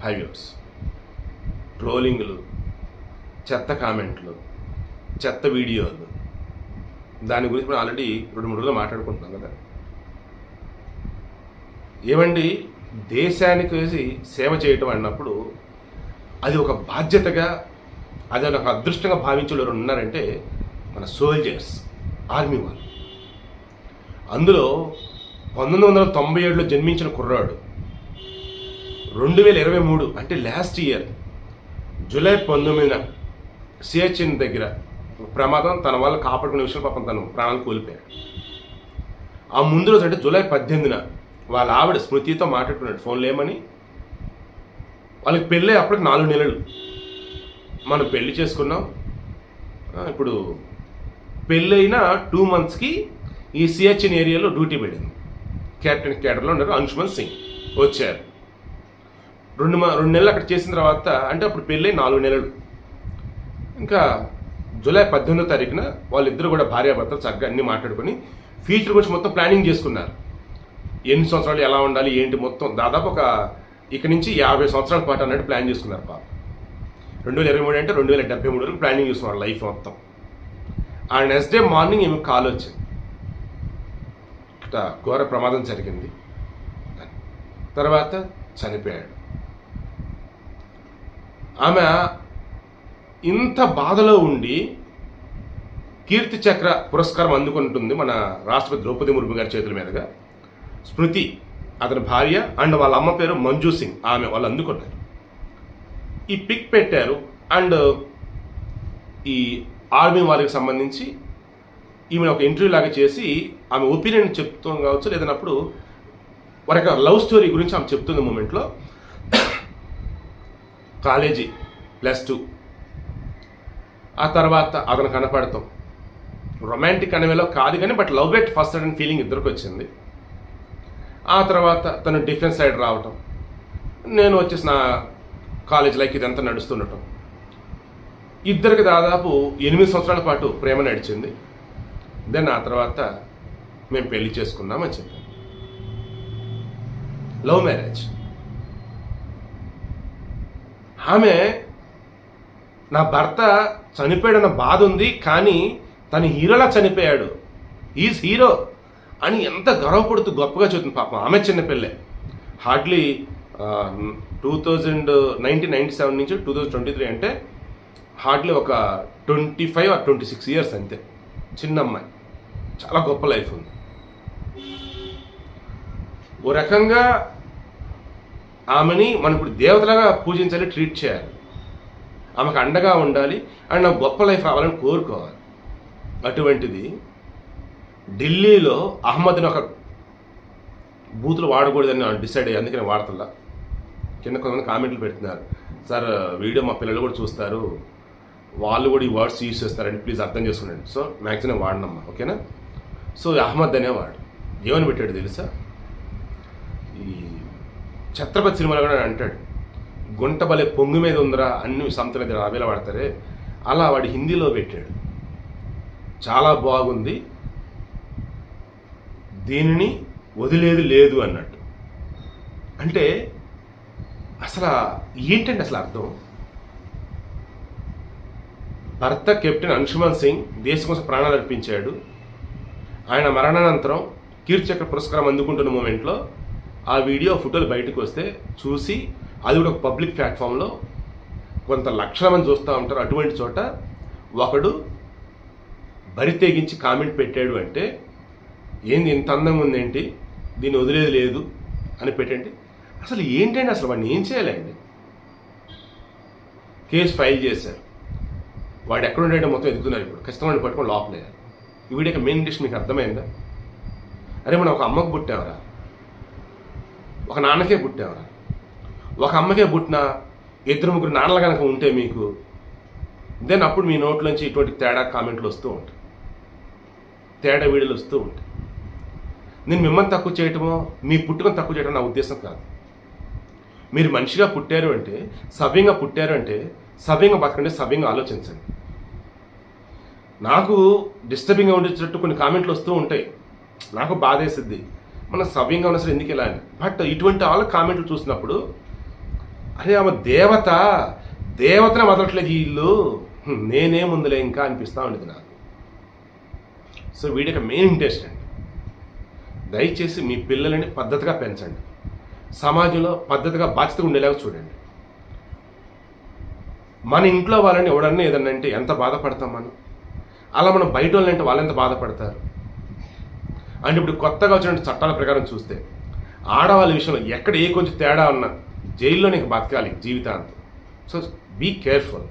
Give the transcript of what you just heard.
హైవ్యూస్, ట్రోలింగ్లు, చెత్త కామెంట్లు, చెత్త వీడియోలు, దాని గురించి మనం ఆల్రెడీ 2-3 రోజులు మాట్లాడుకుంటున్నాం కదా. ఏమండి, దేశానికి సేవ చేయటం అన్నప్పుడు అది ఒక బాధ్యతగా, అది ఒక అదృష్టంగా భావించే వాళ్ళు ఉన్నారంటే మన సోల్జర్స్, ఆర్మీ వాళ్ళు. అందులో 1997లో జన్మించిన కుర్రాడు 2023 అంటే లాస్ట్ ఇయర్ జూలై 19న సియాచిన్ దగ్గర ప్రమాదం, తన వాళ్ళు కాపాడుకునే విషయంలో పాపం తను ప్రాణాలు కోల్పోయాడు. ఆ ముందు రోజు అంటే జూలై 18న వాళ్ళ ఆవిడ స్మృతితో మాట్లాడుకున్నాడు ఫోన్లో. ఏమని, వాళ్ళకి పెళ్ళి అప్పటికి 4 నెలలు, మనం పెళ్లి చేసుకున్నాం, ఇప్పుడు పెళ్ళైన 2 monthsకి ఈ సియాచిన్ ఏరియాలో డ్యూటీ పడింది. కెప్టెన్ కేడర్లో ఉన్నారు, అంశుమన్ సింగ్ వచ్చారు. 2 నెలలు అక్కడ చేసిన తర్వాత, అంటే అప్పుడు పెళ్ళై 4 నెలలు. ఇంకా జూలై 18వ తారీఖున వాళ్ళిద్దరూ కూడా భార్యాభర్తలు చక్కగా అన్నీ మాట్లాడుకొని ఫ్యూచర్ గురించి మొత్తం ప్లానింగ్ చేసుకున్నారు. ఎన్ని సంవత్సరాలు ఎలా ఉండాలి ఏంటి, మొత్తం దాదాపు ఒక ఇక్కడి నుంచి 50 సంవత్సరాల పాటు అన్నట్టు ప్లాన్ చేసుకున్నారు. పాప 2023 అంటే 2073 వరకు ప్లానింగ్ చేసుకున్నారు లైఫ్ మొత్తం. ఆ నెక్స్ట్ డే మార్నింగ్ ఏమి కాల్ వచ్చింది, ఘోర ప్రమాదం జరిగింది, తర్వాత చనిపోయాడు. ఆమె ఇంత బాధలో ఉండి కీర్తి చక్ర పురస్కారం అందుకుంటుంది మన రాష్ట్రపతి ద్రౌపది ముర్ము గారి చేతుల మీదుగా. స్మృతి అతని భార్య అండ్ వాళ్ళ అమ్మ పేరు మంజూ సింగ్, ఆమె వాళ్ళు అందుకున్నారు. ఈ పిక్ పెట్టారు. అండ్ ఈ ఆర్మీ వాళ్ళకి సంబంధించి ఈమె ఒక ఇంటర్వ్యూ లాగా చేసి ఆమె ఒపీనియన్ చెప్తాం కావచ్చు, లేదన్నప్పుడు వారి యొక్క లవ్ స్టోరీ గురించి ఆమె చెప్తుంది మూమెంట్లో. కాలేజీ +2, ఆ తర్వాత అతను కనపడతాం, రొమాంటిక్ అనేవేలో కాదు కానీ but love at first side feeling ఇద్దరికి వచ్చింది. ఆ తర్వాత తను డిఫెన్స్ సైడ్ రావటం, నేను వచ్చేసి నా కాలేజ్ లైక్ ఇదంతా నడుస్తుండటం. ఇద్దరికి దాదాపు 8 సంవత్సరాల పాటు ప్రేమ నడిచింది. దెన్ ఆ తర్వాత మేము పెళ్లి చేసుకున్నామని చెప్పాను. Love marriage. ఆమె నా భర్త చనిపోయాడన్న బాధ ఉంది, కానీ తను హీరోలా చనిపోయాడు, ఈజ్ హీరో అని ఎంత గర్వపడుతూ గొప్పగా చెబుతుంది. పాపం ఆమె చిన్నపిల్లే, హార్డ్లీ 1997 నుంచి 2023 అంటే హార్డ్లీ ఒక 25 or 26 years అంతే. చిన్న అమ్మాయి, చాలా గొప్ప లైఫ్ ఉంది. ఓ రకంగా ఆమెని మనం ఇప్పుడు దేవతలాగా పూజించాలి, ట్రీట్ చేయాలి, ఆమెకు అండగా ఉండాలి, అండ్ నాకు గొప్ప లైఫ్ రావాలని కోరుకోవాలి. అటువంటిది ఢిల్లీలో అహ్మద్ని ఒక బూతులు వాడకూడదని డిసైడ్ అయ్యి, అందుకని వాడతల్లా. కింద కొంతమంది కామెంట్లు పెడుతున్నారు, సార్ వీడియో మా పిల్లలు కూడా చూస్తారు, వాళ్ళు కూడా ఈ వర్డ్స్ యూజ్ చేస్తారండి, ప్లీజ్ అర్థం చేసుకున్నాండి. సో మ్యాక్సిమం వాడినమ్మా, ఓకేనా. సో అహ్మద్ అనేవాడు ఏమని పెట్టాడు తెలుసా, ఈ ఛత్రపతి సినిమాలో కూడా అంటాడు, గుంట బలే పొంగు మీద ఉందిరా అన్ని సంతన అవేలా వాడతారే, అలా వాడు హిందీలో పెట్టాడు. చాలా బాగుంది, దీనిని వదిలేది లేదు అన్నట్టు. అంటే అసలు ఏంటంటే అసలు అర్థం, భర్త కెప్టెన్ అంశుమన్ సింగ్ దేశం కోసం ప్రాణాలు అర్పించాడు. ఆయన మరణానంతరం కీర్తి చక్ర పురస్కారం అందుకుంటున్న మూమెంట్లో ఆ వీడియో ఫోటోలు బయటకు వస్తే చూసి, అది కూడా ఒక పబ్లిక్ ప్లాట్ఫామ్లో కొంత లక్షల మంది చూస్తూ ఉంటారు. అటువంటి చోట ఒకడు బరి తెగించి కామెంట్ పెట్టాడు అంటే, ఏంది ఇంత అందంగా ఉందేంటి, దీన్ని వదిలేది లేదు అని పెట్టండి. అసలు ఏంటండి, అసలు వాడిని ఏం చేయాలండి? కేసు ఫైల్ చేశారు, వాడు ఎక్కడ ఉండేటో మొత్తం ఎదుగుతున్నారు. ఇప్పుడు ఖచ్చితంగా పట్టుకొని లోపలేయాలి. ఈ వీడియో మెయిన్ డిష్ మీకు అర్థమైందా? అరే మనం ఒక అమ్మకు పుట్టామరా, ఒక నాన్నకే పుట్టామరా, ఒక అమ్మకే పుట్టిన 2-3 నాన్నలు కనుక ఉంటే మీకు, దెన్ అప్పుడు మీ నోట్లోంచి ఇటువంటి తేడా కామెంట్లు వస్తూ ఉంటాయి, తేడా వీడియోలు వస్తూ ఉంటాయి. నేను మిమ్మల్ని తక్కువ చేయటమో మీ పుట్టుకొని తక్కువ చేయడం నా ఉద్దేశం కాదు. మీరు మనిషిగా పుట్టారు అంటే, సవ్యంగా పుట్టారు అంటే సవ్యంగా బతకండి, సవ్యంగా ఆలోచించండి. నాకు డిస్టర్బింగ్గా ఉండేటట్టు కొన్ని కామెంట్లు వస్తూ ఉంటాయి, నాకు బాధేసిద్ది, మనం సవ్యంగా ఉన్న సరే ఎందుకు ఇలా అని. బట్ ఇటువంటి వాళ్ళ కామెంట్లు చూసినప్పుడు అరే ఆమె దేవత, దేవతనే వదలట్లేదు ఈ ఇల్లు, నేనే ముందులే ఇంకా అనిపిస్తూ ఉండేది నాకు. సో వీడికి మెయిన్ ఇంట్రెస్ట్ అండి, దయచేసి మీ పిల్లలని పద్ధతిగా పెంచండి, సమాజంలో పద్ధతిగా బాధ్యతగా ఉండేలాగా చూడండి. మన ఇంట్లో వాళ్ళని ఎవడన్నా ఏదన్నా అంటే ఎంత బాధపడతాం మనం, అలా మనం బయట వాళ్ళని అంటే వాళ్ళు ఎంత బాధపడతారు. అంటే ఇప్పుడు కొత్తగా వచ్చిన చట్టాల ప్రకారం చూస్తే ఆడవాళ్ళ విషయంలో ఎక్కడ ఏ కొంచెం తేడా ఉన్నా జైల్లో నీకు బతకాలి జీవితాంతం. So be careful.